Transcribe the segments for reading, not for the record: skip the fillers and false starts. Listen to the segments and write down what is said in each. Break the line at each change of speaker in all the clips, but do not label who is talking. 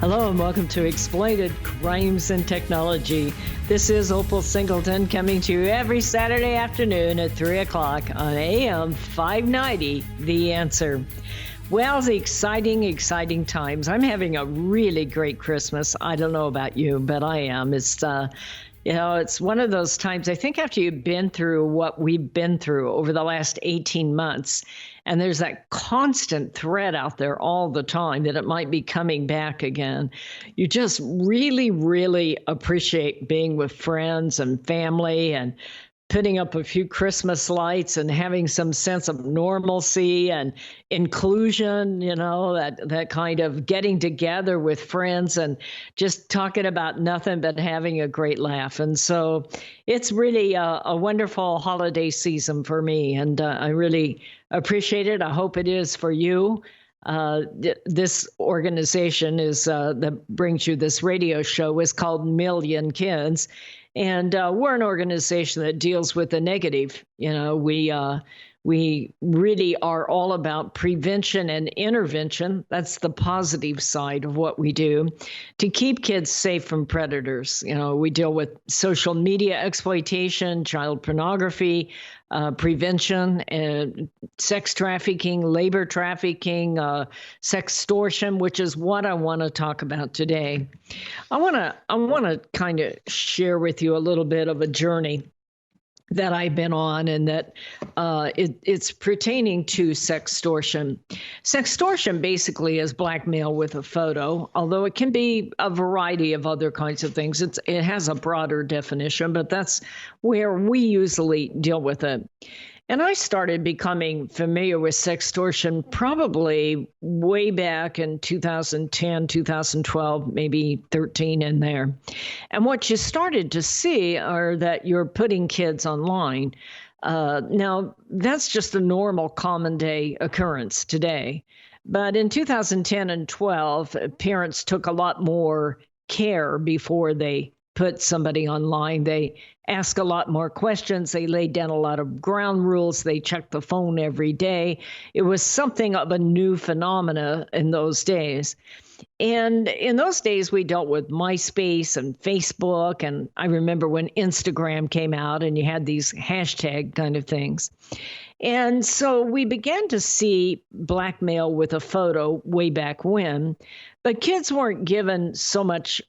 Hello and welcome to Exploited Crimes and Technology. This is Opal Singleton coming to you every Saturday afternoon at 3 o'clock on AM 590, The Answer. Well, the exciting times. I'm having a really great Christmas. I don't know about you, but I am. It's one of those times, I think after you've been through what we've been through over the last 18 months, and there's that constant threat out there all the time that it might be coming back again, you just really appreciate being with friends and family and putting up a few Christmas lights and having some sense of normalcy and inclusion, that kind of getting together with friends and just talking about nothing but having a great laugh. And so it's really a wonderful holiday season for me, and I really appreciate it. I hope it is for you. This organization that brings you this radio show is called Million Kids. And we're an organization that deals with the negative. We really are all about prevention and intervention. That's the positive side of what we do to keep kids safe from predators. We deal with social media exploitation, child pornography, prevention, sex trafficking, labor trafficking, sextortion, which is what I want to talk about today. I want to kind of share with you a little bit of a journey that I've been on, and that it's pertaining to sextortion. Sextortion basically is blackmail with a photo, although it can be a variety of other kinds of things. It has a broader definition, but that's where we usually deal with it. And I started becoming familiar with sextortion probably way back in 2010, 2012, maybe 13 in there. And what you started to see are that you're putting kids online. Now, that's just a normal common day occurrence today. But in 2010 and 12, parents took a lot more care before they put somebody online. They ask a lot more questions. They laid down a lot of ground rules. They checked the phone every day. It was something of a new phenomena in those days. And in those days, we dealt with MySpace and Facebook. And I remember when Instagram came out and you had these hashtag kind of things. And so we began to see blackmail with a photo way back when, but kids weren't given so much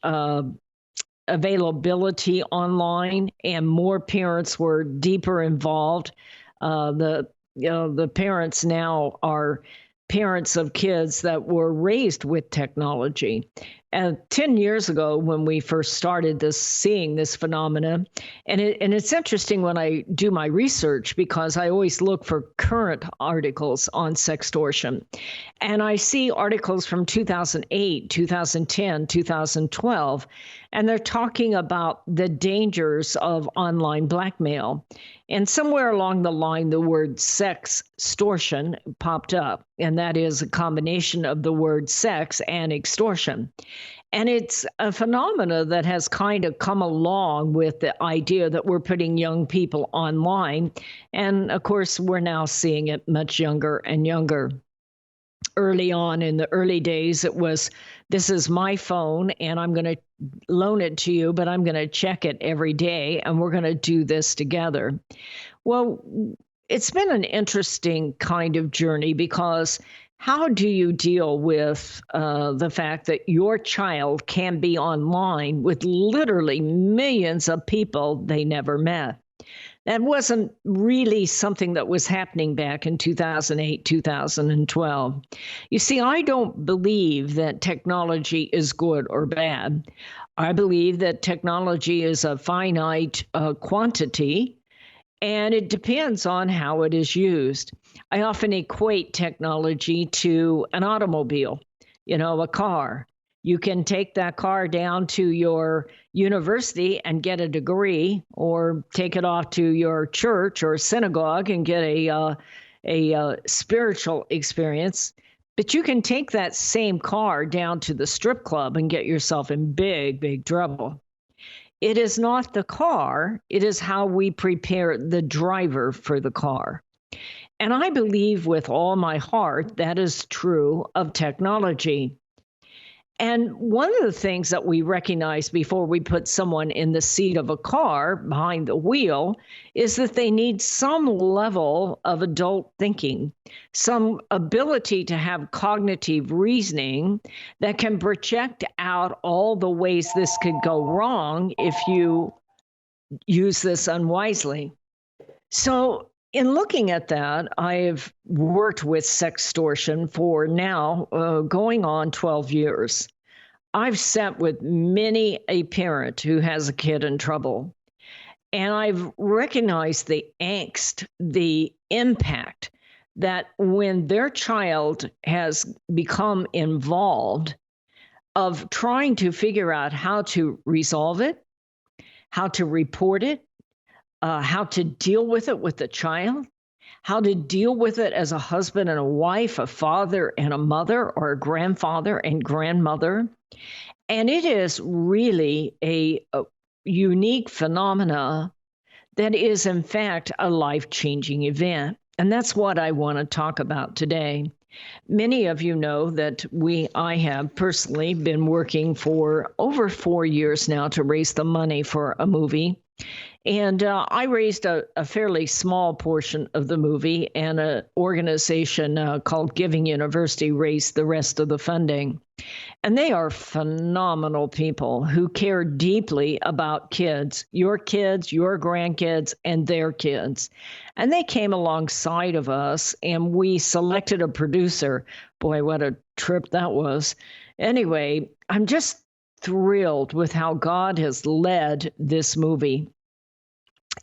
availability online, and more parents were deeper involved. The parents now are parents of kids that were raised with technology. And 10 years ago, when we first started seeing this phenomena, and it's interesting when I do my research, because I always look for current articles on sextortion. And I see articles from 2008, 2010, 2012, and they're talking about the dangers of online blackmail. And somewhere along the line, the word sextortion popped up, and that is a combination of the word sex and extortion. And it's a phenomena that has kind of come along with the idea that we're putting young people online. And of course, we're now seeing it much younger and younger. Early on in the early days, it was, this is my phone and I'm going to loan it to you, but I'm going to check it every day and we're going to do this together. Well, it's been an interesting kind of journey, because how do you deal with the fact that your child can be online with literally millions of people they never met? That wasn't really something that was happening back in 2008, 2012. You see, I don't believe that technology is good or bad. I believe that technology is a finite quantity, and it depends on how it is used. I often equate technology to an automobile, a car. You can take that car down to your university and get a degree, or take it off to your church or synagogue and get a spiritual experience. But you can take that same car down to the strip club and get yourself in big trouble. It is not the car, it is how we prepare the driver for the car. And I believe with all my heart that is true of technology. And one of the things that we recognize before we put someone in the seat of a car behind the wheel is that they need some level of adult thinking, some ability to have cognitive reasoning that can project out all the ways this could go wrong if you use this unwisely. So, in looking at that, I've worked with sextortion for now going on 12 years. I've sat with many a parent who has a kid in trouble, and I've recognized the angst, the impact that when their child has become involved of trying to figure out how to resolve it, how to report it, how to deal with it with the child, how to deal with it as a husband and a wife, a father and a mother, or a grandfather and grandmother. And it is really a unique phenomena that is, in fact, a life-changing event. And that's what I want to talk about today. Many of you know that I have personally been working for over 4 years now to raise the money for a movie. And I raised a fairly small portion of the movie, and an organization called Giving University raised the rest of the funding. And they are phenomenal people who care deeply about kids, your grandkids, and their kids. And they came alongside of us, and we selected a producer. Boy, what a trip that was. Anyway, I'm just thrilled with how God has led this movie.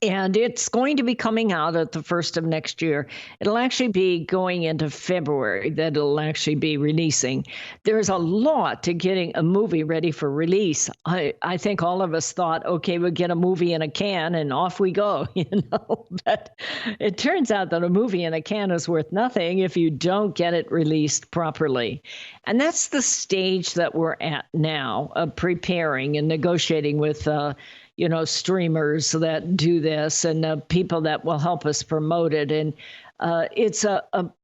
And it's going to be coming out at the first of next year. It'll actually be going into February that it'll actually be releasing. There's a lot to getting a movie ready for release. I think all of us thought, okay, we'll get a movie in a can and off we go, But it turns out that a movie in a can is worth nothing if you don't get it released properly. And that's the stage that we're at now, preparing and negotiating with streamers that do this and people that will help us promote it. And it's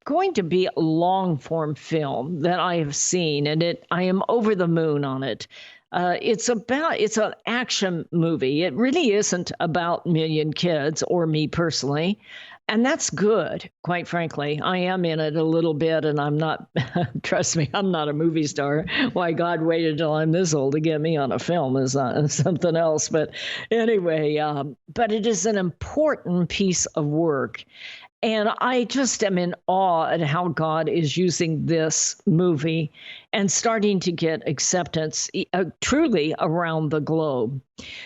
going to be a long form film that I have seen, and I am over the moon on it. It's an action movie. It really isn't about Million Kids or me personally. And that's good, quite frankly. I am in it a little bit, and I'm not, trust me, I'm not a movie star. Why God waited till I'm this old to get me on a film is something else. But anyway, but it is an important piece of work. And I just am in awe at how God is using this movie and starting to get acceptance truly around the globe.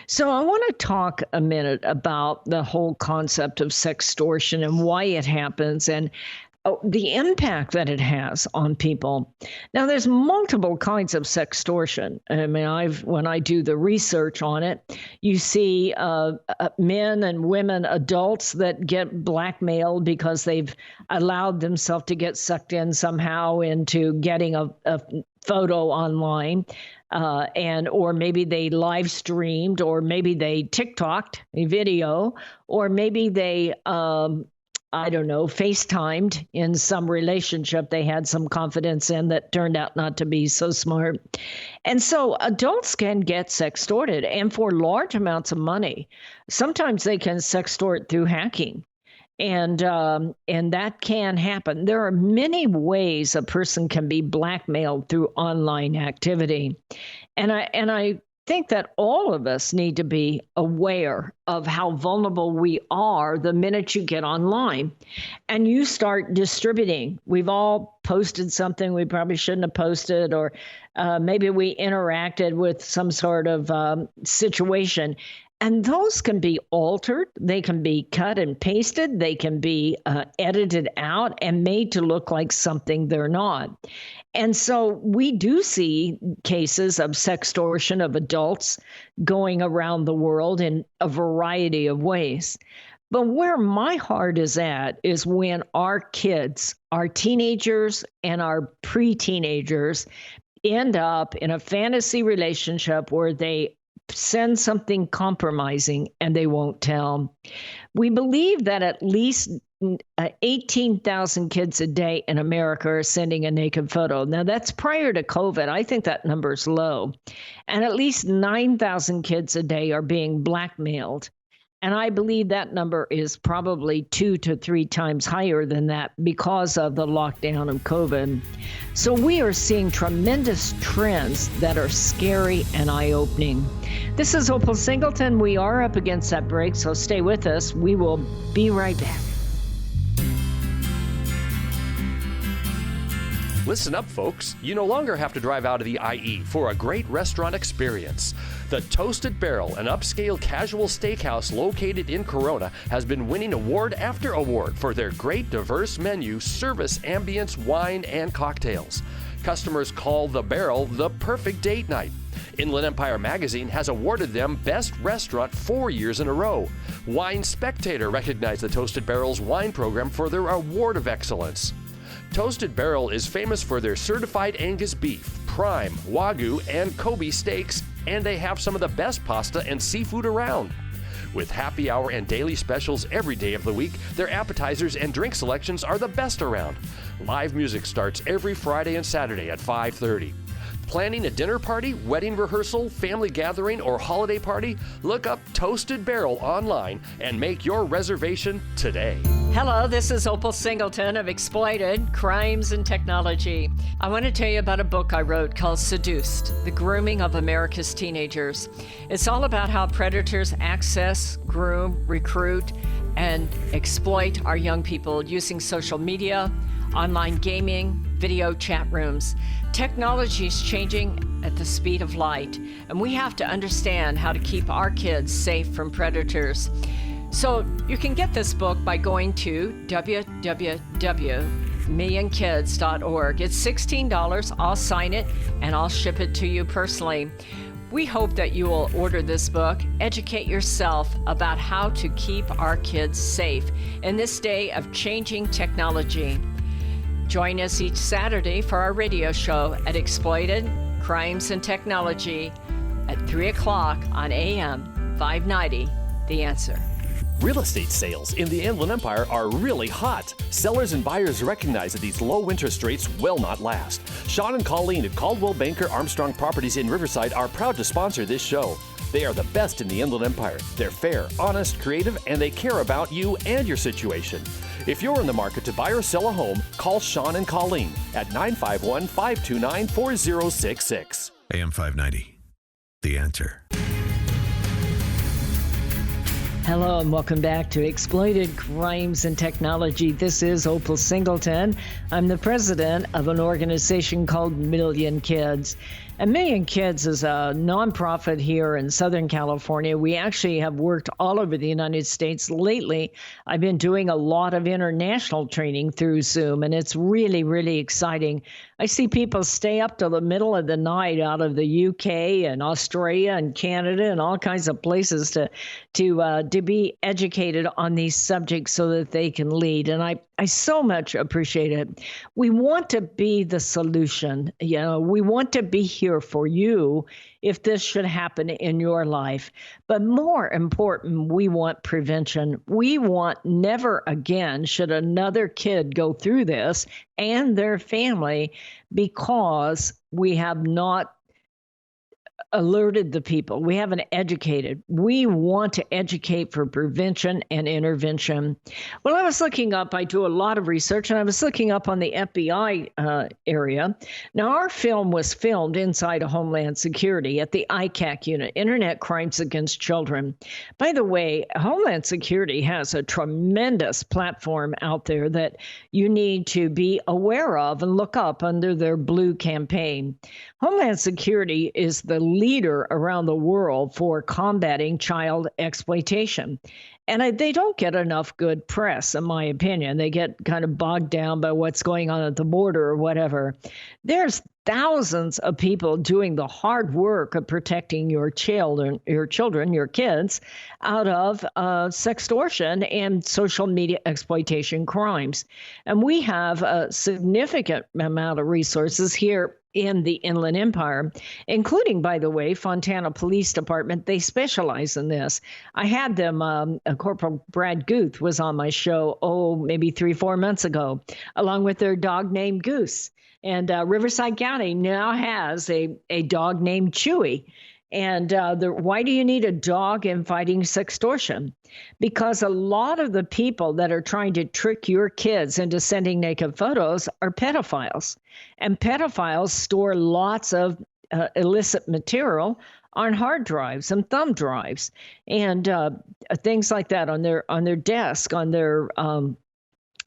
So I want to talk a minute about the whole concept of sextortion and why it happens and the impact that it has on people. Now, there's multiple kinds of sextortion. I mean, when I do the research on it, you see men and women, adults that get blackmailed because they've allowed themselves to get sucked in somehow into getting a photo online. Or maybe they live streamed, or maybe they TikToked a video, or maybe they FaceTimed in some relationship they had some confidence in that turned out not to be so smart. And so adults can get sextorted, and for large amounts of money. Sometimes they can sextort through hacking. And that can happen. There are many ways a person can be blackmailed through online activity. And I think that all of us need to be aware of how vulnerable we are the minute you get online and you start distributing. We've all posted something we probably shouldn't have posted, or maybe we interacted with some sort of situation. And those can be altered. They can be cut and pasted. They can be edited out and made to look like something they're not. And so we do see cases of sextortion of adults going around the world in a variety of ways. But where my heart is at is when our kids, our teenagers and our pre-teenagers end up in a fantasy relationship where they send something compromising and they won't tell. We believe that at least 18,000 kids a day in America are sending a naked photo. Now, that's prior to COVID. I think that number's low. And at least 9,000 kids a day are being blackmailed. And I believe that number is probably 2 to 3 times higher than that because of the lockdown of COVID. So we are seeing tremendous trends that are scary and eye-opening. This is Opal Singleton. We are up against that break, so stay with us. We will be right back.
Listen up, folks. You no longer have to drive out of the IE for a great restaurant experience. The Toasted Barrel, an upscale casual steakhouse located in Corona, has been winning award after award for their great diverse menu, service, ambience, wine, and cocktails. Customers call the Barrel the perfect date night. Inland Empire Magazine has awarded them Best Restaurant 4 years in a row. Wine Spectator recognized the Toasted Barrel's wine program for their award of excellence. Toasted Barrel is famous for their certified Angus beef, prime, Wagyu, and Kobe steaks, and they have some of the best pasta and seafood around. With happy hour and daily specials every day of the week, their appetizers and drink selections are the best around. Live music starts every Friday and Saturday at 5:30. Planning a dinner party, wedding rehearsal, family gathering, or holiday party? Look up Toasted Barrel online and make your reservation today.
Hello, this is Opal Singleton of Exploited Crimes and Technology. I want to tell you about a book I wrote called Seduced: The Grooming of America's Teenagers. It's all about how predators access, groom, recruit, and exploit our young people using social media, online gaming, video chat rooms. Technology is changing at the speed of light, and we have to understand how to keep our kids safe from predators. So you can get this book by going to www.millionkids.org. It's $16. I'll sign it and I'll ship it to you personally. We hope that you will order this book, educate yourself about how to keep our kids safe in this day of changing technology. Join us each Saturday for our radio show at Exploited Crimes and Technology at 3 o'clock on AM 590, The Answer.
Real estate sales in the Inland Empire are really hot. Sellers and buyers recognize that these low interest rates will not last. Sean and Colleen at Caldwell Banker Armstrong Properties in Riverside are proud to sponsor this show. They are the best in the Inland Empire. They're fair, honest, creative, and they care about you and your situation. If you're in the market to buy or sell a home, call Sean and Colleen at 951-529-4066.
AM 590, The Answer.
Hello and welcome back to Exploited Crimes and Technology. This is Opal Singleton. I'm the president of an organization called Million Kids. And Million Kids is a nonprofit here in Southern California. We actually have worked all over the United States. Lately, I've been doing a lot of international training through Zoom, and it's really, really exciting. I see people stay up till the middle of the night out of the UK and Australia and Canada and all kinds of places to be educated on these subjects so that they can lead. And I so much appreciate it. We want to be the solution. We want to be here for you if this should happen in your life. But more important, we want prevention. We want never again should another kid go through this and their family because we have not alerted the people. We haven't educated. We want to educate for prevention and intervention. Well, I was looking up, I do a lot of research, and I was looking up on the FBI area. Now, our film was filmed inside a Homeland Security at the ICAC unit, Internet Crimes Against Children. By the way, Homeland Security has a tremendous platform out there that you need to be aware of and look up under their blue campaign. Homeland Security is the leader around the world for combating child exploitation. And they don't get enough good press, in my opinion. They get kind of bogged down by what's going on at the border or whatever. There's thousands of people doing the hard work of protecting your children, your kids, out of sextortion and social media exploitation crimes. And we have a significant amount of resources here in the Inland Empire, including, by the way, Fontana Police Department. They specialize in this. I had them, Corporal Brad Guth was on my show, maybe 3-4 months ago, along with their dog named Goose. And Riverside County now has a dog named Chewy. And why do you need a dog in fighting sextortion? Because a lot of the people that are trying to trick your kids into sending naked photos are pedophiles. And pedophiles store lots of illicit material on hard drives and thumb drives and things like that on their desk, on their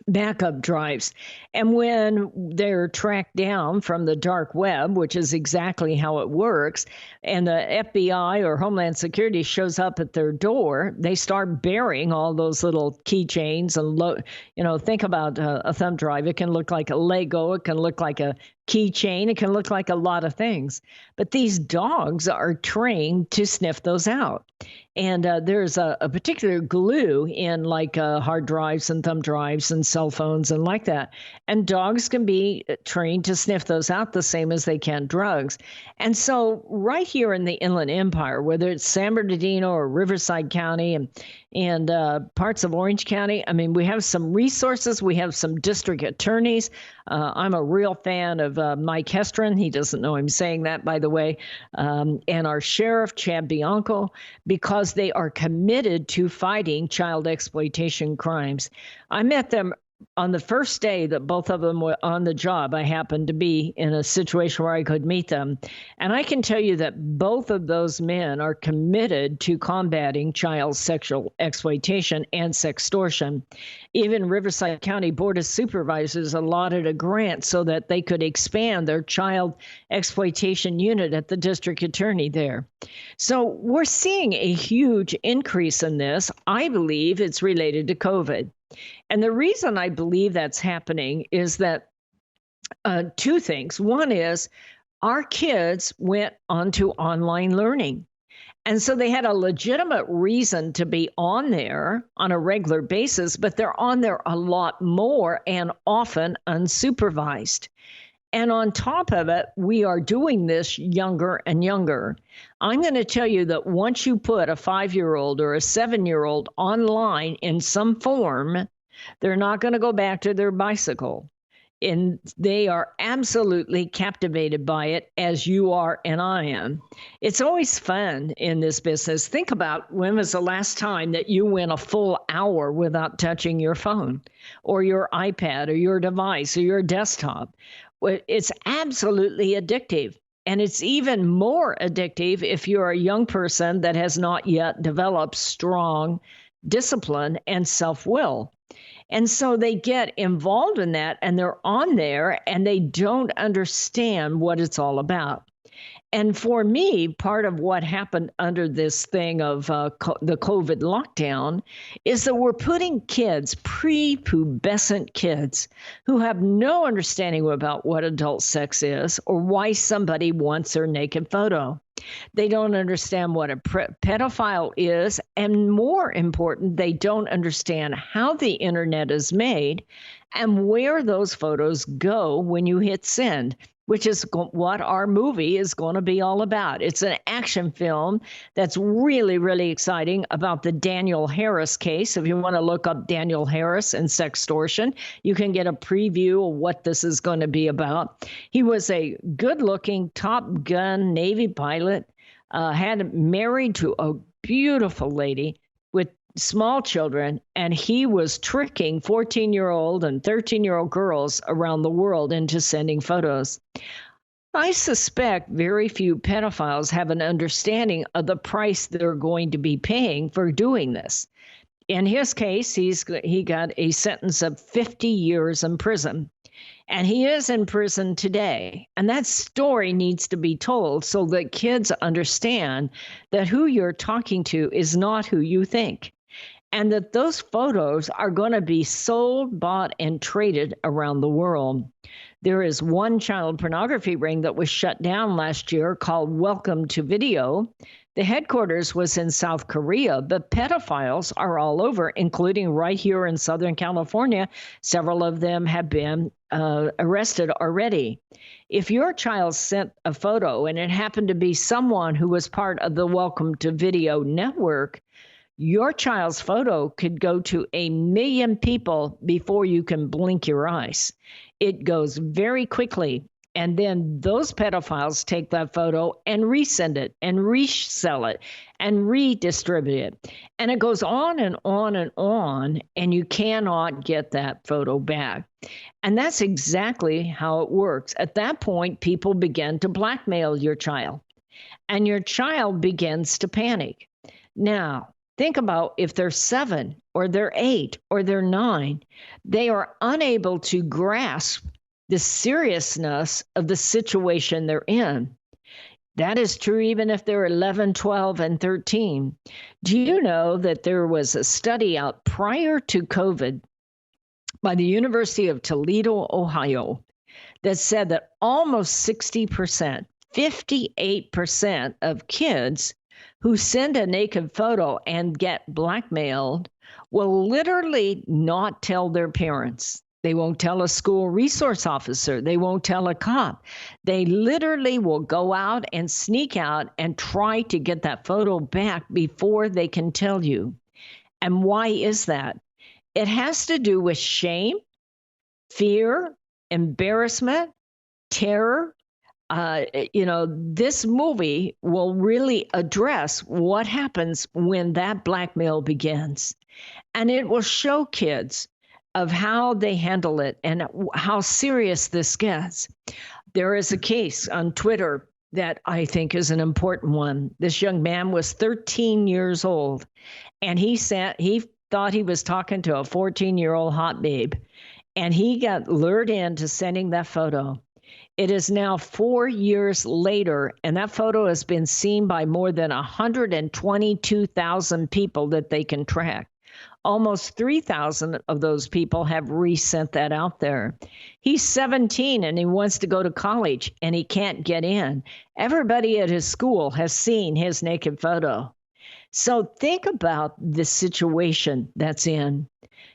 backup drives. And when they're tracked down from the dark web, which is exactly how it works, and the FBI or Homeland Security shows up at their door, they start burying all those little keychains and, think about a thumb drive. It can look like a Lego. It can look like a keychain. It can look like a lot of things. But these dogs are trained to sniff those out. And there's a particular glue in like hard drives and thumb drives and cell phones and like that. And dogs can be trained to sniff those out the same as they can drugs. And so right here in the Inland Empire, whether it's San Bernardino or Riverside County and parts of Orange County, I mean, we have some resources. We have some district attorneys. I'm a real fan of Mike Hestron. He doesn't know I'm saying that, by the way. And our sheriff, Chad Bianco, because they are committed to fighting child exploitation crimes. I met them on the first day that both of them were on the job. I happened to be in a situation where I could meet them. And I can tell you that both of those men are committed to combating child sexual exploitation and sextortion. Even Riverside County Board of Supervisors allotted a grant so that they could expand their child exploitation unit at the district attorney there. So we're seeing a huge increase in this. I believe it's related to COVID. And the reason I believe that's happening is that two things. One is our kids went onto online learning. And so they had a legitimate reason to be on there on a regular basis, but they're on there a lot more and often unsupervised. And on top of it, we are doing this younger and younger. I'm going to tell you that once you put a 5-year-old or a 7-year-old online in some form, they're not going to go back to their bicycle. And they are absolutely captivated by it, as you are and I am. It's always fun in this business. Think about when was the last time that you went a full hour without touching your phone or your iPad or your device or your desktop. It's absolutely addictive. And it's even more addictive if you're a young person that has not yet developed strong discipline and self-will. And so they get involved in that and they're on there and they don't understand what it's all about. And for me, part of what happened under this thing of the COVID lockdown is that we're putting kids, prepubescent kids, who have no understanding about what adult sex is or why somebody wants their naked photo. They don't understand what a pedophile is. And more important, they don't understand how the internet is made and where those photos go when you hit send, which is what our movie is going to be all about. It's an action film that's really, really exciting about the Daniel Harris case. If you want to look up Daniel Harris and sextortion, you can get a preview of what this is going to be about. He was a good-looking Top Gun Navy pilot, had married to a beautiful lady with small children, and he was tricking 14-year-old and 13-year-old girls around the world into sending photos. I suspect very few pedophiles have an understanding of the price they're going to be paying for doing this. In his case, he got a sentence of 50 years in prison, and he is in prison today. And that story needs to be told so that kids understand that who you're talking to is not who you think. and that those photos are going to be sold, bought, and traded around the world. There is one child pornography ring that was shut down last year called Welcome to Video. The headquarters was in South Korea, but pedophiles are all over, including right here in Southern California. Several of them have been arrested already. If your child sent a photo and it happened to be someone who was part of the Welcome to Video network, your child's photo could go to 1 million people before you can blink your eyes. It goes very quickly. And then those pedophiles take that photo and resend it and resell it and redistribute it. And it goes on and on and on, and you cannot get that photo back. And that's exactly how it works. At that point, people begin to blackmail your child, and your child begins to panic. Now, think about if they're 7 or they're 8 or they're 9, they are unable to grasp the seriousness of the situation they're in. That is true even if they're 11, 12, and 13. Do you know that there was a study out prior to COVID by the University of Toledo, Ohio, that said that almost 60%, 58% of kids who send a naked photo and get blackmailed will literally not tell their parents. They won't tell a school resource officer. They won't tell a cop. They literally will go out and sneak out and try to get that photo back before they can tell you. And why is that? It has to do with shame, fear, embarrassment, terror. This movie will really address what happens when that blackmail begins. And it will show kids of how they handle it and how serious this gets. There is a case on Twitter that I think is an important one. This young man was 13 years old, and he thought he was talking to a 14-year-old hot babe, and he got lured into sending that photo. It is now 4 years later, and that photo has been seen by more than 122,000 people that they can track. Almost 3,000 of those people have resent that out there. He's 17 and he wants to go to college and he can't get in. Everybody at his school has seen his naked photo. So think about the situation that's in.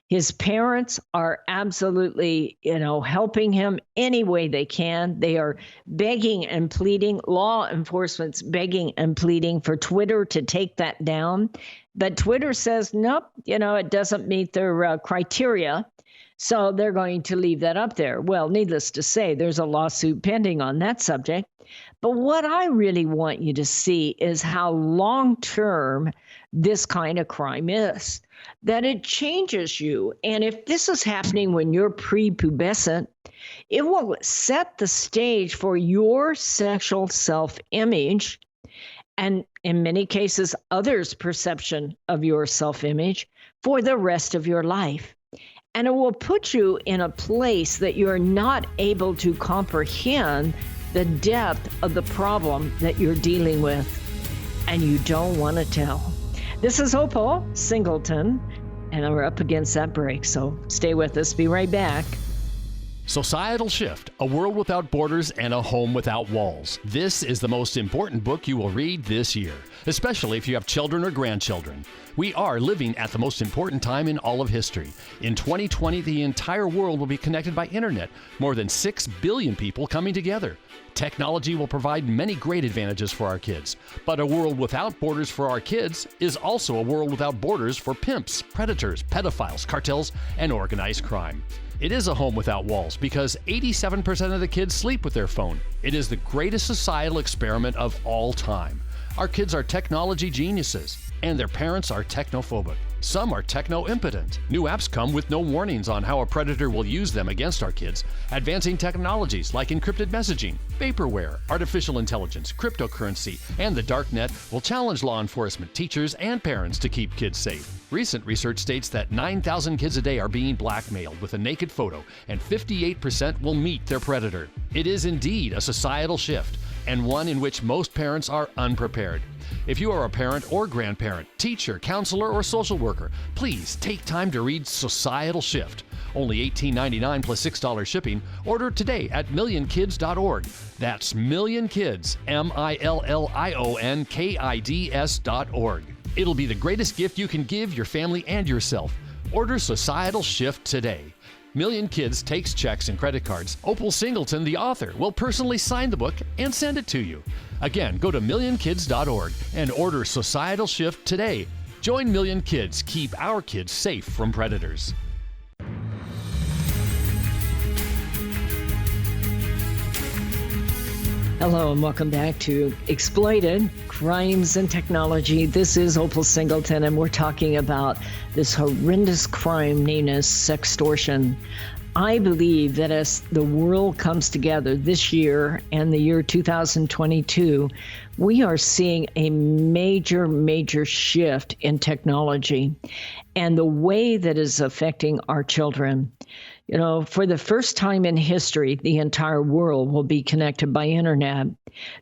His parents are absolutely, helping him any way they can. They are begging and pleading. Law enforcement's begging and pleading for Twitter to take that down. But Twitter says, nope, it doesn't meet their criteria. So they're going to leave that up there. Well, needless to say, there's a lawsuit pending on that subject. But what I really want you to see is how long-term this kind of crime is, that it changes you. And if this is happening when you're prepubescent, it will set the stage for your sexual self-image and, in many cases, others' perception of your self-image for the rest of your life. And it will put you in a place that you're not able to comprehend the depth of the problem that you're dealing with, and you don't want to tell. This is Opal Singleton, and we're up against that break, so stay with us. Be right back.
Societal Shift, A World Without Borders and a Home Without Walls. This is the most important book you will read this year, especially if you have children or grandchildren. We are living at the most important time in all of history. In 2020, the entire world will be connected by internet, more than 6 billion people coming together. Technology will provide many great advantages for our kids, but a world without borders for our kids is also a world without borders for pimps, predators, pedophiles, cartels, and organized crime. It is a home without walls because 87% of the kids sleep with their phone. It is the greatest societal experiment of all time. Our kids are technology geniuses, and their parents are technophobic. Some are techno-impotent. New apps come with no warnings on how a predator will use them against our kids. Advancing technologies like encrypted messaging, vaporware, artificial intelligence, cryptocurrency, and the dark net will challenge law enforcement, teachers, and parents to keep kids safe. Recent research states that 9,000 kids a day are being blackmailed with a naked photo, and 58% will meet their predator. It is indeed a societal shift, and one in which most parents are unprepared. If you are a parent or grandparent, teacher, counselor, or social worker, please take time to read Societal Shift. Only $18.99 plus $6 shipping. Order today at millionkids.org. That's millionkids, millionkids.org. It'll be the greatest gift you can give your family and yourself. Order Societal Shift today. Million Kids takes checks and credit cards. Opal Singleton, the author, will personally sign the book and send it to you. Again, go to millionkids.org and order Societal Shift today. Join Million Kids. Keep our kids safe from predators.
Hello and welcome back to Exploited, Crimes and Technology. This is Opal Singleton, and we're talking about this horrendous crime known as sextortion. I believe that as the world comes together this year and the year 2022, we are seeing a major shift in technology and the way that is affecting our children. You know, for the first time in history, the entire world will be connected by internet.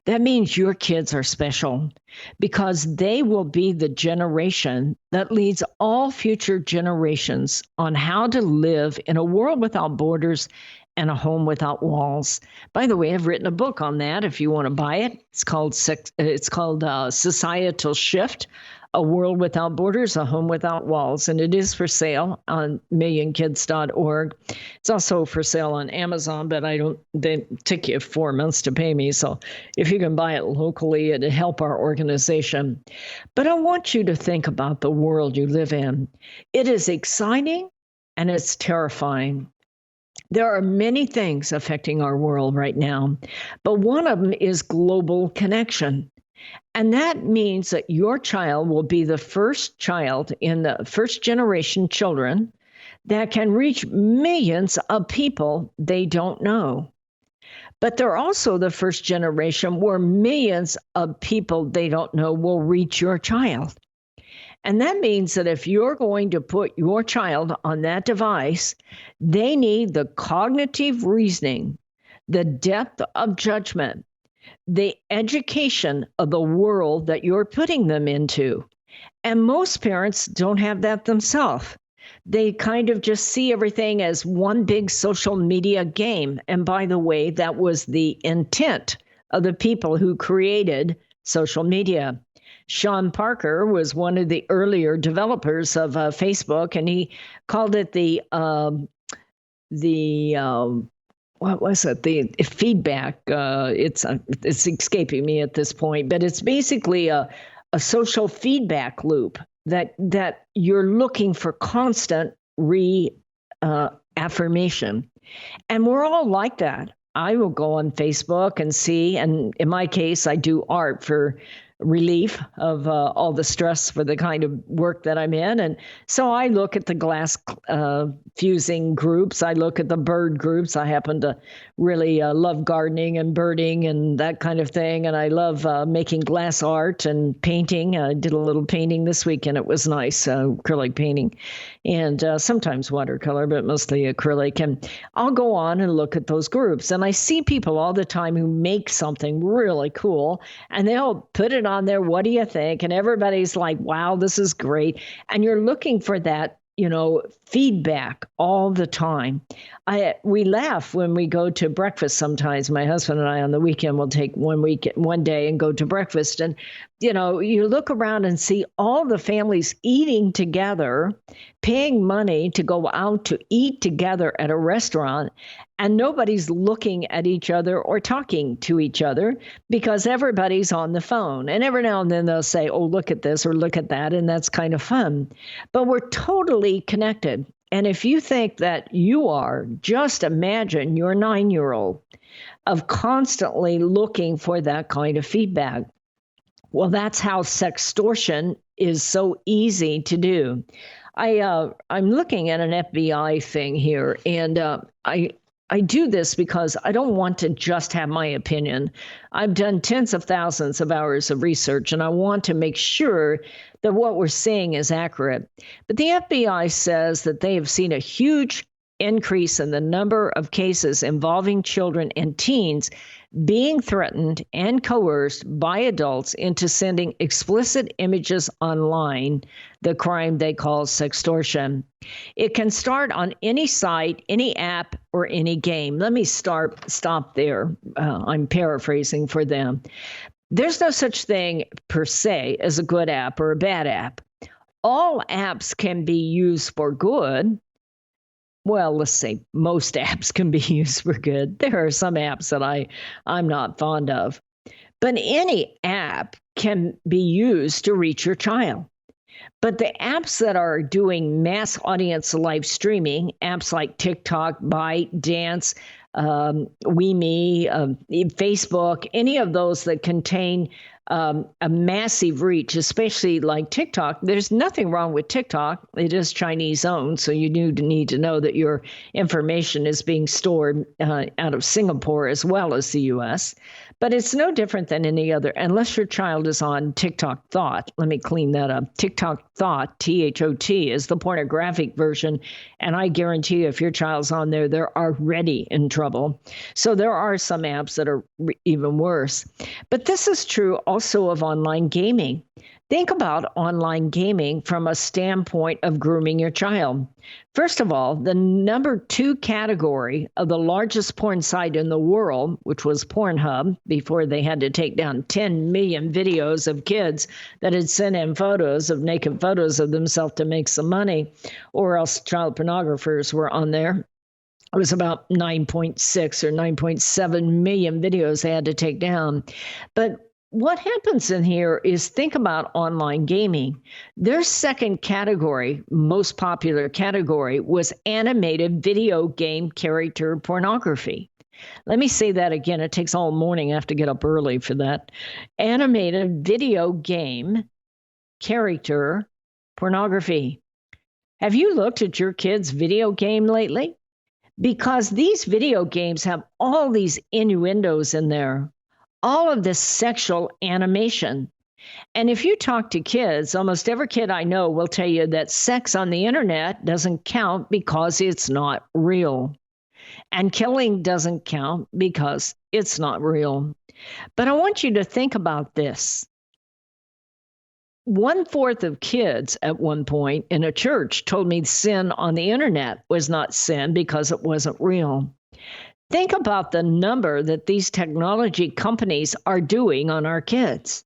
That means your kids are special because they will be the generation that leads all future generations on how to live in a world without borders and a home without walls. By the way, I've written a book on that if you want to buy it. It's called Societal Shift, A World Without Borders, A Home Without Walls. And it is for sale on millionkids.org. It's also for sale on Amazon, but they take you 4 months to pay me. So if you can buy it locally, it'd help our organization. But I want you to think about the world you live in. It is exciting and it's terrifying. There are many things affecting our world right now, but one of them is global connection. And that means that your child will be the first child in the first generation children that can reach millions of people they don't know. But they're also the first generation where millions of people they don't know will reach your child. And that means that if you're going to put your child on that device, they need the cognitive reasoning, the depth of judgment, the education of the world that you're putting them into. And most parents don't have that themselves. They kind of just see everything as one big social media game. And by the way, that was the intent of the people who created social media. Sean Parker was one of the earlier developers of Facebook, and he called it the what was it? The feedback. It's escaping me at this point, but it's basically a social feedback loop that you're looking for constant affirmation, and we're all like that. I will go on Facebook and see, and in my case, I do art for relief of all the stress for the kind of work that I'm in. And so I look at the glass fusing groups. I look at the bird groups. I happen to really love gardening and birding and that kind of thing. And I love making glass art and painting. I did a little painting this weekend. It was nice, acrylic painting, and sometimes watercolor, but mostly acrylic. And I'll go on and look at those groups. And I see people all the time who make something really cool, and they'll put it on there. What do you think? And everybody's like, wow, this is great. And you're looking for that, feedback all the time. We laugh when we go to breakfast sometimes. My husband and I on the weekend will take one day and go to breakfast. And, you look around and see all the families eating together, paying money to go out to eat together at a restaurant. And nobody's looking at each other or talking to each other because everybody's on the phone. And every now and then they'll say, oh, look at this or look at that. And that's kind of fun. But we're totally connected. And if you think that you are, just imagine your 9-year-old of constantly looking for that kind of feedback. Well, that's how sextortion is so easy to do. I'm looking at an FBI thing here, and I do this because I don't want to just have my opinion. I've done tens of thousands of hours of research, and I want to make sure that what we're seeing is accurate. But the FBI says that they have seen a huge increase in the number of cases involving children and teens being threatened and coerced by adults into sending explicit images online, the crime they call sextortion. It can start on any site, any app, or any game. Let me stop there. I'm paraphrasing for them. There's no such thing per se as a good app or a bad app. All apps can be used for good. Well, let's say most apps can be used for good. There are some apps that I'm not fond of. But any app can be used to reach your child. But the apps that are doing mass audience live streaming, apps like TikTok, ByteDance, WeMe, Facebook, any of those that contain a massive reach, especially like TikTok. There's nothing wrong with TikTok. It is Chinese owned, so you need to know that your information is being stored out of Singapore as well as the U.S. But it's no different than any other, unless your child is on TikTok Thought. Let me clean that up. TikTok Thought, THOT, is the pornographic version. And I guarantee you, if your child's on there, they're already in trouble. So there are some apps that are even worse. But this is true also of online gaming. Think about online gaming from a standpoint of grooming your child. First of all, the number 2 category of the largest porn site in the world, which was Pornhub, before they had to take down 10 million videos of kids that had sent in photos of naked photos of themselves to make some money, or else child pornographers were on there. It was about 9.6 or 9.7 million videos they had to take down. But what happens in here is, think about online gaming. Their second category, most popular category, was animated video game character pornography. Let me say that again. It takes all morning. I have to get up early for that. Animated video game character pornography. Have you looked at your kid's video game lately? Because these video games have all these innuendos in there. All of this sexual animation. And if you talk to kids, almost every kid I know will tell you that sex on the internet doesn't count because it's not real. And killing doesn't count because it's not real. But I want you to think about this. 1/4 of kids at one point in a church told me sin on the internet was not sin because it wasn't real. Think about the number that these technology companies are doing on our kids.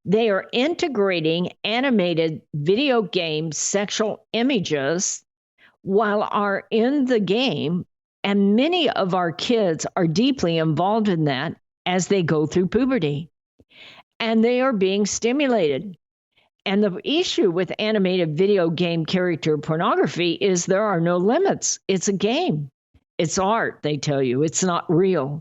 They are integrating animated video game sexual images while are in the game, and many of our kids are deeply involved in that as they go through puberty. And they are being stimulated. And the issue with animated video game character pornography is there are no limits. It's a game. It's art, they tell you. It's not real.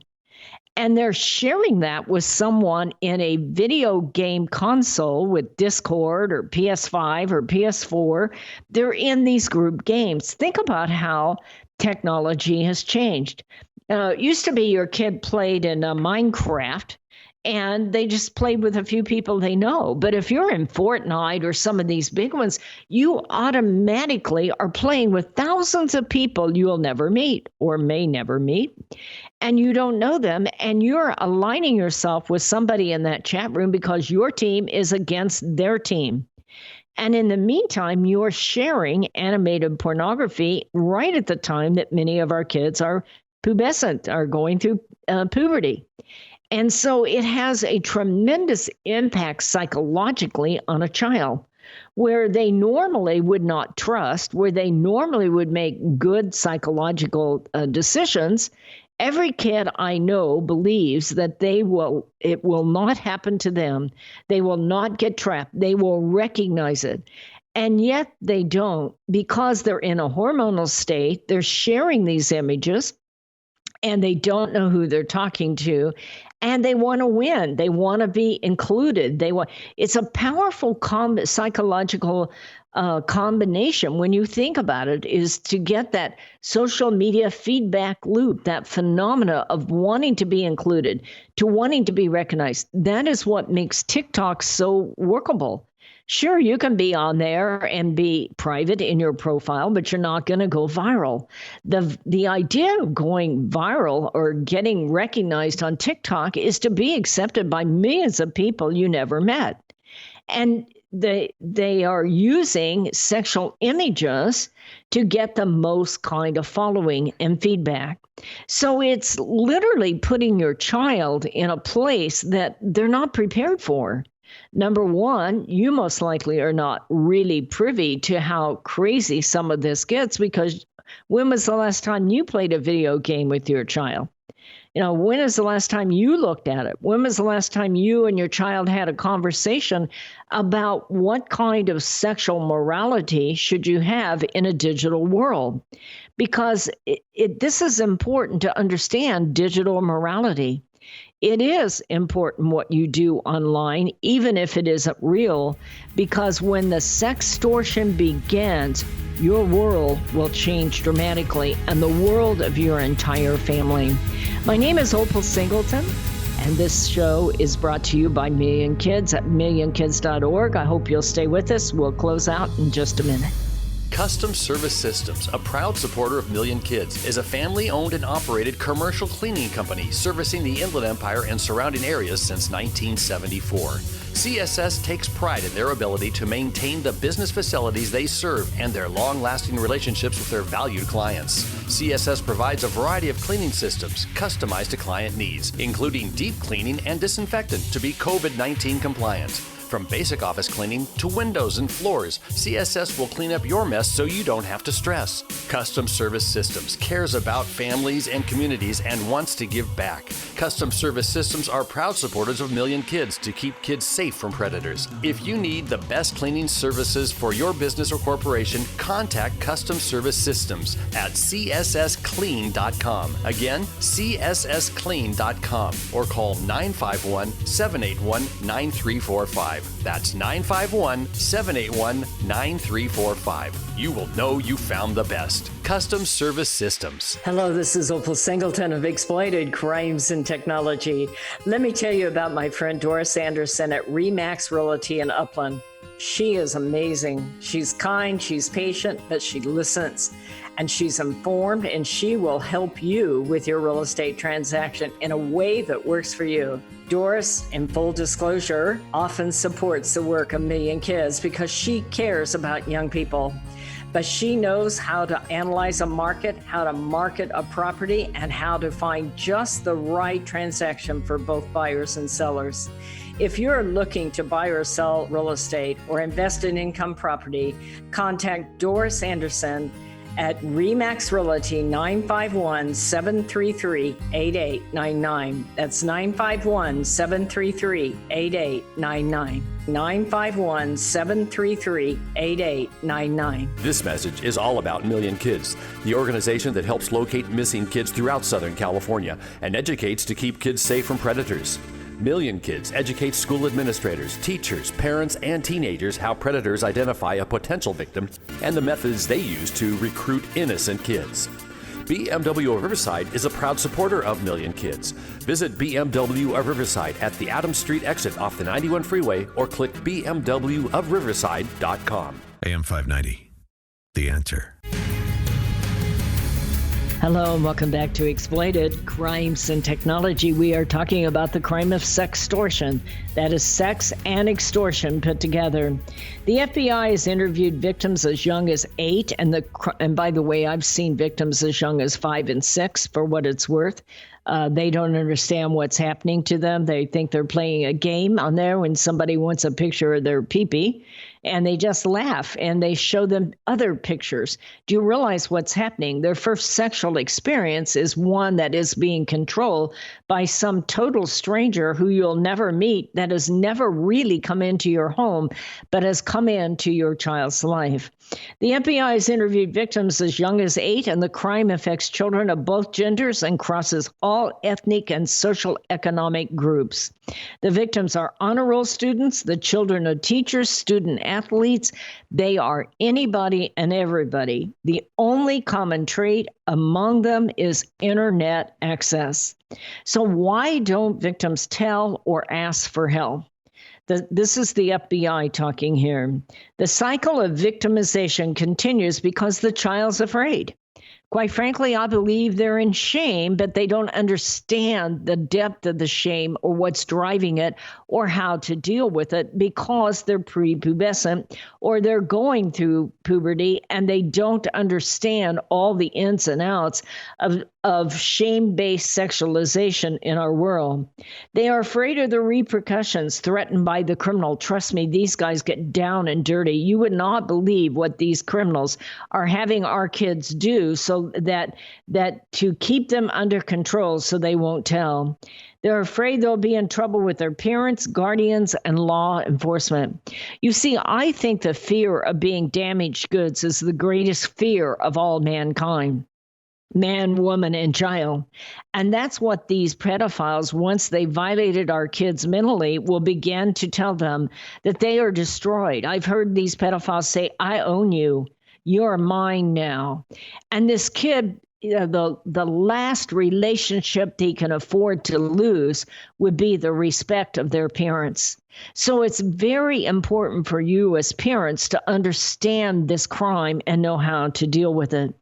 And they're sharing that with someone in a video game console with Discord or PS5 or PS4. They're in these group games. Think about how technology has changed. It used to be your kid played in Minecraft, and they just played with a few people they know. But if you're in Fortnite or some of these big ones, you automatically are playing with thousands of people you will never meet or may never meet, and you don't know them, and you're aligning yourself with somebody in that chat room because your team is against their team. And in the meantime, you're sharing animated pornography right at the time that many of our kids are pubescent, are going through puberty. And so it has a tremendous impact psychologically on a child, where they normally would not trust, where they normally would make good psychological decisions. Every kid I know believes that it will not happen to them. They will not get trapped. They will recognize it. And yet they don't, because they're in a hormonal state. They're sharing these images, and they don't know who they're talking to, and they want to win. They want to be included. It's a powerful psychological combination when you think about it, is to get that social media feedback loop, that phenomena of wanting to be included, to wanting to be recognized. That is what makes TikTok so workable. Sure, you can be on there and be private in your profile, but you're not going to go viral. The idea of going viral or getting recognized on TikTok is to be accepted by millions of people you never met. And they are using sexual images to get the most kind of following and feedback. So it's literally putting your child in a place that they're not prepared for. Number one, you most likely are not really privy to how crazy some of this gets, because when was the last time you played a video game with your child? When is the last time you looked at it? When was the last time you and your child had a conversation about what kind of sexual morality should you have in a digital world? Because this is important to understand digital morality. It is important what you do online, even if it isn't real, because when the sextortion begins, your world will change dramatically and the world of your entire family. My name is Opal Singleton, and this show is brought to you by Million Kids at millionkids.org. I hope you'll stay with us. We'll close out in just a minute.
Custom Service Systems, a proud supporter of Million Kids, is a family-owned and operated commercial cleaning company servicing the Inland Empire and surrounding areas since 1974. CSS takes pride in their ability to maintain the business facilities they serve and their long-lasting relationships with their valued clients. CSS provides a variety of cleaning systems customized to client needs, including deep cleaning and disinfectant to be COVID-19 compliant. From basic office cleaning to windows and floors, CSS will clean up your mess so you don't have to stress. Custom Service Systems cares about families and communities and wants to give back. Custom Service Systems are proud supporters of Million Kids to keep kids safe from predators. If you need the best cleaning services for your business or corporation, contact Custom Service Systems at cssclean.com. Again, cssclean.com, or call 951-781-9345. That's 951-781-9345. You will know you found the best. Custom Service Systems.
Hello, this is Opal Singleton of Exploited Crimes and Technology. Let me tell you about my friend Doris Anderson at Remax Realty in Upland. She is amazing. She's kind, she's patient, but she listens. And she's informed, and she will help you with your real estate transaction in a way that works for you. Doris, in full disclosure, often supports the work of Million Kids because she cares about young people. But she knows how to analyze a market, how to market a property, and how to find just the right transaction for both buyers and sellers. If you're looking to buy or sell real estate or invest in income property, contact Doris Anderson at Remax Realty 951-733-8899. That's 951-733-8899. 951-733-8899.
This message is all about Million Kids, the organization that helps locate missing kids throughout Southern California and educates to keep kids safe from predators. Million Kids educates school administrators, teachers, parents, and teenagers how predators identify a potential victim and the methods they use to recruit innocent kids. BMW of Riverside is a proud supporter of Million Kids. Visit BMW of Riverside at the Adams Street exit off the 91 freeway or click bmwofriverside.com.
AM 590, The Answer.
Hello and welcome back to Exploited Crimes and Technology. We are talking about the crime of sextortion. That is sex and extortion put together. The FBI has interviewed victims as young as 8, and by the way, I've seen victims as young as 5 and 6 for what it's worth. They don't understand what's happening to them. They think they're playing a game on there when somebody wants a picture of their pee-pee, and they just laugh and they show them other pictures. Do you realize what's happening? Their first sexual experience is one that is being controlled by some total stranger who you'll never meet, that has never really come into your home, but has come into your child's life. The FBI has interviewed victims as young as 8, and the crime affects children of both genders and crosses all ethnic and social economic groups. The victims are honor roll students, the children of teachers, student athletes. They are anybody and everybody. The only common trait among them is internet access. So why don't victims tell or ask for help? This is the FBI talking here. The cycle of victimization continues because the child's afraid. Quite frankly, I believe they're in shame, but they don't understand the depth of the shame or what's driving it or how to deal with it because they're prepubescent or they're going through puberty and they don't understand all the ins and outs of shame-based sexualization in our world. They are afraid of the repercussions threatened by the criminal. Trust me, these guys get down and dirty. You would not believe what these criminals are having our kids do so that to keep them under control so they won't tell. They're afraid they'll be in trouble with their parents, guardians, and law enforcement. You see, I think the fear of being damaged goods is the greatest fear of all mankind. Man, woman, and child. And that's what these pedophiles, once they violated our kids mentally, will begin to tell them that they are destroyed. I've heard these pedophiles say, I own you. You're mine now. And this kid, the last relationship they can afford to lose would be the respect of their parents. So it's very important for you as parents to understand this crime and know how to deal with it.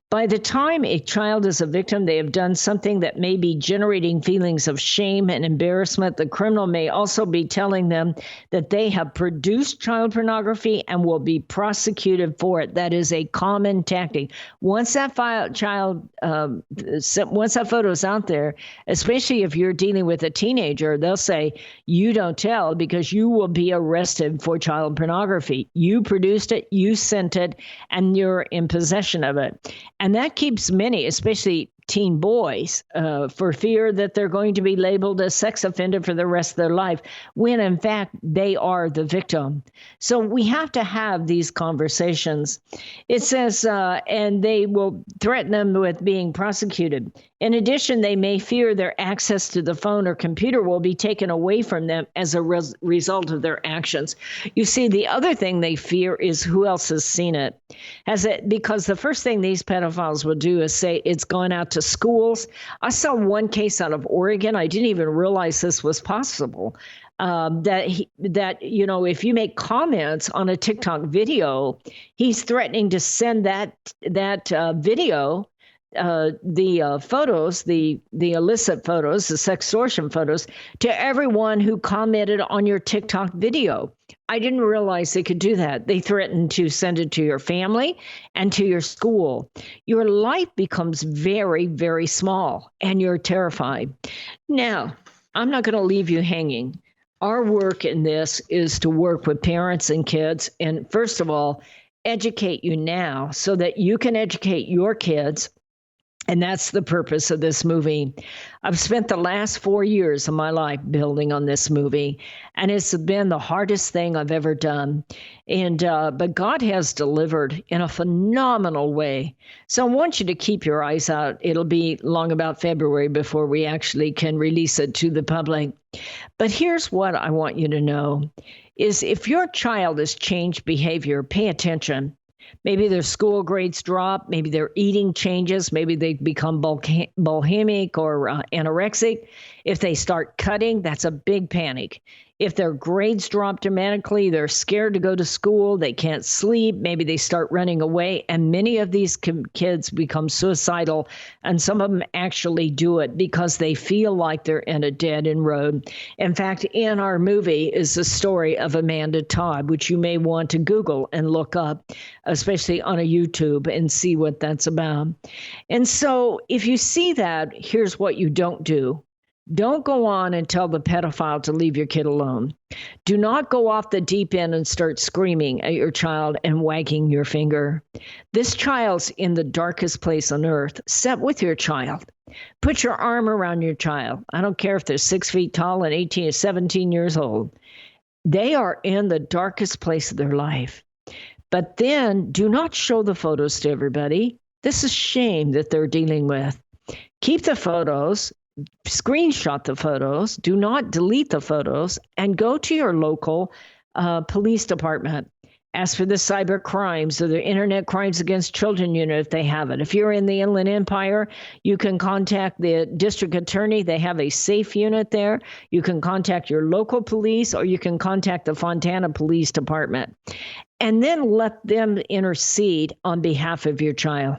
By the time a child is a victim, they have done something that may be generating feelings of shame and embarrassment. The criminal may also be telling them that they have produced child pornography and will be prosecuted for it. That is a common tactic. Once that once that photo is out there, especially if you're dealing with a teenager, they'll say, you don't tell because you will be arrested for child pornography. You produced it, you sent it, and you're in possession of it. And that keeps many, especially teen boys, for fear that they're going to be labeled a sex offender for the rest of their life, when in fact they are the victim. So we have to have these conversations. It says, and they will threaten them with being prosecuted. In addition, they may fear their access to the phone or computer will be taken away from them as a result of their actions. You see, the other thing they fear is who else has seen it. Because the first thing these pedophiles will do is say it's gone out to schools. I saw one case out of Oregon. I didn't even realize this was possible. That if you make comments on a TikTok video, he's threatening to send that video, the photos, the illicit photos, the sextortion photos, to everyone who commented on your TikTok video. I didn't realize they could do that. They threatened to send it to your family and to your school. Your life becomes very, very small and you're terrified. Now, I'm not going to leave you hanging. Our work in this is to work with parents and kids and, first of all, educate you now so that you can educate your kids. And that's the purpose of this movie. I've spent the last 4 years of my life building on this movie, and it's been the hardest thing I've ever done. But God has delivered in a phenomenal way. So I want you to keep your eyes out. It'll be long about February before we actually can release it to the public. But here's what I want you to know, is if your child has changed behavior, pay attention. Maybe their school grades drop. Maybe their eating changes. Maybe they become bulimic or anorexic. If they start cutting, that's a big panic. If their grades drop dramatically, they're scared to go to school. They can't sleep. Maybe they start running away. And many of these kids become suicidal. And some of them actually do it because they feel like they're in a dead-end road. In fact, in our movie is the story of Amanda Todd, which you may want to Google and look up, especially on a YouTube, and see what that's about. And so if you see that, here's what you don't do. Don't go on and tell the pedophile to leave your kid alone. Do not go off the deep end and start screaming at your child and wagging your finger. This child's in the darkest place on earth. Sit with your child. Put your arm around your child. I don't care if they're 6 feet tall and 18 or 17 years old. They are in the darkest place of their life. But then do not show the photos to everybody. This is shame that they're dealing with. Keep the photos. Screenshot the photos, do not delete the photos, and go to your local police department Ask for the cyber crimes or the internet crimes against children unit if they have it. If you're in the Inland Empire, you can contact the district attorney. They have a safe unit there. You can contact your local police, or you can contact the Fontana Police Department. And then let them intercede on behalf of your child.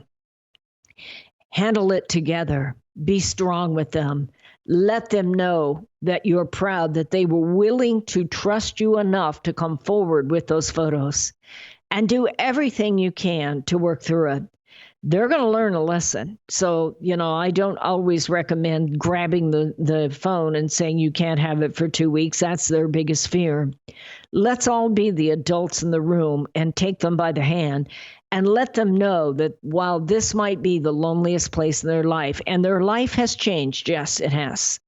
Handle it together. Be strong with them. Let them know that you're proud that they were willing to trust you enough to come forward with those photos, and do everything you can to work through it. They're going to learn a lesson. So, I don't always recommend grabbing the phone and saying you can't have it for 2 weeks. That's their biggest fear. Let's all be the adults in the room and take them by the hand and let them know that while this might be the loneliest place in their life, and their life has changed, yes, it has.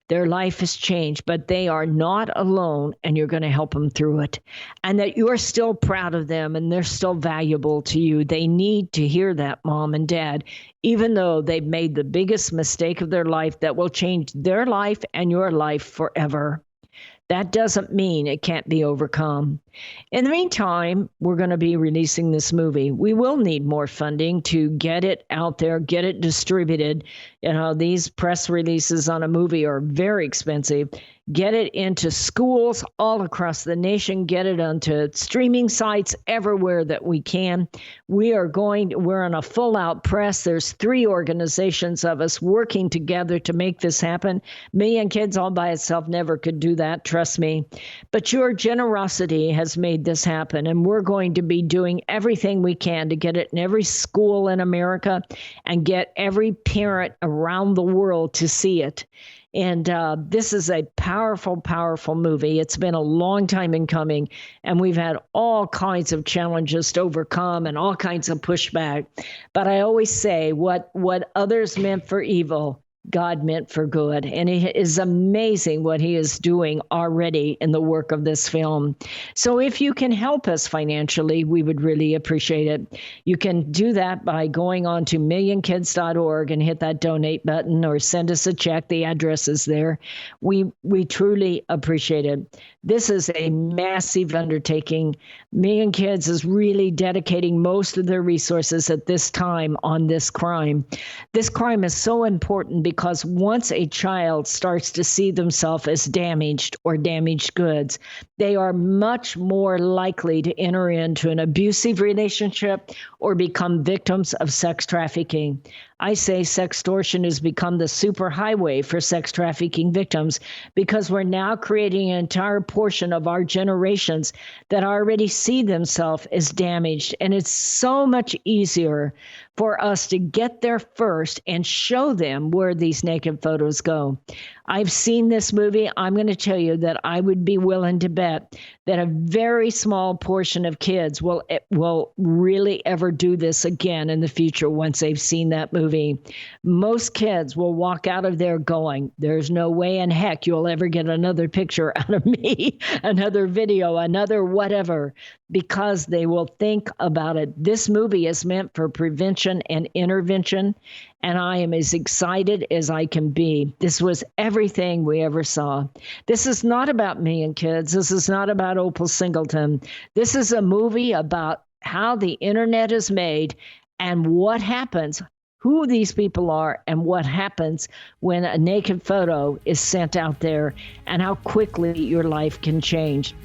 Their life has changed, but they are not alone, and you're going to help them through it. And that you're still proud of them and they're still valuable to you. They need to hear that, Mom and Dad, even though they've made the biggest mistake of their life that will change their life and your life forever. That doesn't mean it can't be overcome. In the meantime, we're going to be releasing this movie. We will need more funding to get it out there, get it distributed. These press releases on a movie are very expensive. Get it into schools all across the nation. Get it onto streaming sites everywhere that we can. We're on a full-out press. There's 3 organizations of us working together to make this happen. Million Kids all by itself never could do that, trust me. But your generosity has made this happen, and we're going to be doing everything we can to get it in every school in America and get every parent around the world to see it. And this is a powerful, powerful movie. It's been a long time in coming, and we've had all kinds of challenges to overcome and all kinds of pushback. But I always say what others meant for evil, God meant for good. And it is amazing what he is doing already in the work of this film. So if you can help us financially, we would really appreciate it. You can do that by going on to millionkids.org and hit that donate button, or send us a check. The address is there. We truly appreciate it. This is a massive undertaking. Million Kids is really dedicating most of their resources at this time on this crime. This crime is so important because once a child starts to see themselves as damaged or damaged goods, they are much more likely to enter into an abusive relationship or become victims of sex trafficking. I say sextortion has become the superhighway for sex trafficking victims because we're now creating an entire portion of our generations that already see themselves as damaged. And it's so much easier for us to get there first and show them where these naked photos go. I've seen this movie. I'm going to tell you that I would be willing to bet that a very small portion of kids will really ever do this again in the future once they've seen that movie. Most kids will walk out of there going, there's no way in heck you'll ever get another picture out of me, another video, another whatever, because they will think about it. This movie is meant for prevention and intervention, and I am as excited as I can be. This was everything we ever saw. This is not about Million Kids. This is not about Opal Singleton. This is a movie about how the internet is made and what happens, who these people are, and what happens when a naked photo is sent out there, and how quickly your life can change.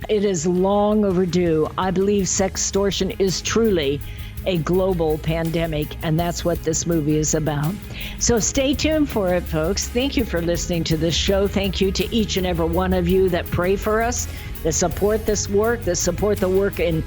It is long overdue. I believe sextortion is truly a global pandemic, and that's what this movie is about. So stay tuned for it, folks. Thank you for listening to this show. Thank you to each and every one of you that pray for us, that support this work, that support the work in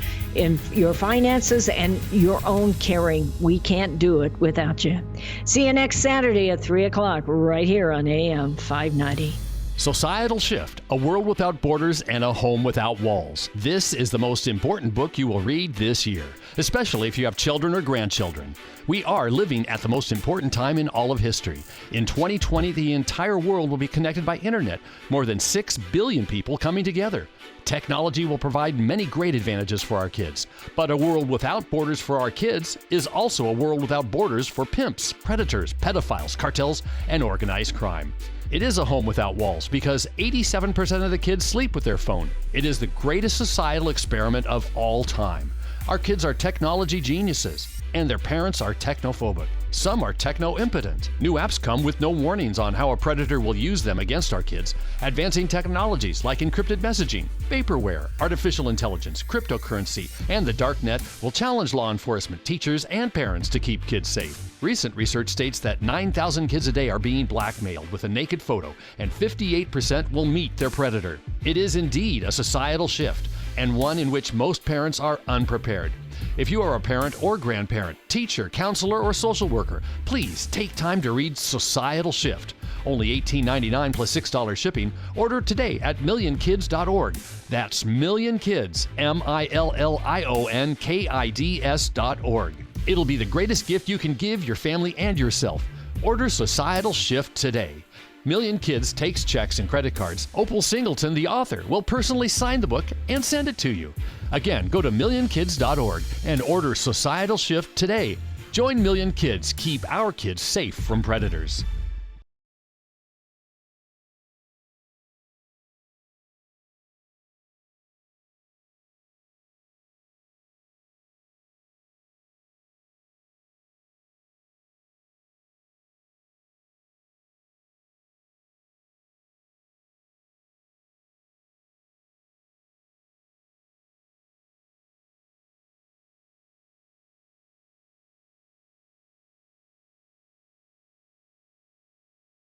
your finances and your own caring. We can't do it without you. See you next Saturday at 3 o'clock right here on AM 590.
Societal Shift, A World Without Borders and a Home Without Walls. This is the most important book you will read this year, especially if you have children or grandchildren. We are living at the most important time in all of history. In 2020, the entire world will be connected by internet, more than 6 billion people coming together. Technology will provide many great advantages for our kids, but a world without borders for our kids is also a world without borders for pimps, predators, pedophiles, cartels, and organized crime. It is a home without walls because 87% of the kids sleep with their phone. It is the greatest societal experiment of all time. Our kids are technology geniuses, and their parents are technophobic. Some are techno-impotent. New apps come with no warnings on how a predator will use them against our kids. Advancing technologies like encrypted messaging, vaporware, artificial intelligence, cryptocurrency, and the darknet will challenge law enforcement, teachers, and parents to keep kids safe. Recent research states that 9,000 kids a day are being blackmailed with a naked photo, and 58% will meet their predator. It is indeed a societal shift, and one in which most parents are unprepared. If you are a parent or grandparent, teacher, counselor, or social worker, please take time to read Societal Shift. Only $18.99 plus $6 shipping. Order today at millionkids.org. That's millionkids, millionkids.org. It'll be the greatest gift you can give your family and yourself. Order Societal Shift today. Million Kids takes checks and credit cards. Opal Singleton, the author, will personally sign the book and send it to you. Again, go to millionkids.org and order Societal Shift today. Join Million Kids. Keep our kids safe from predators.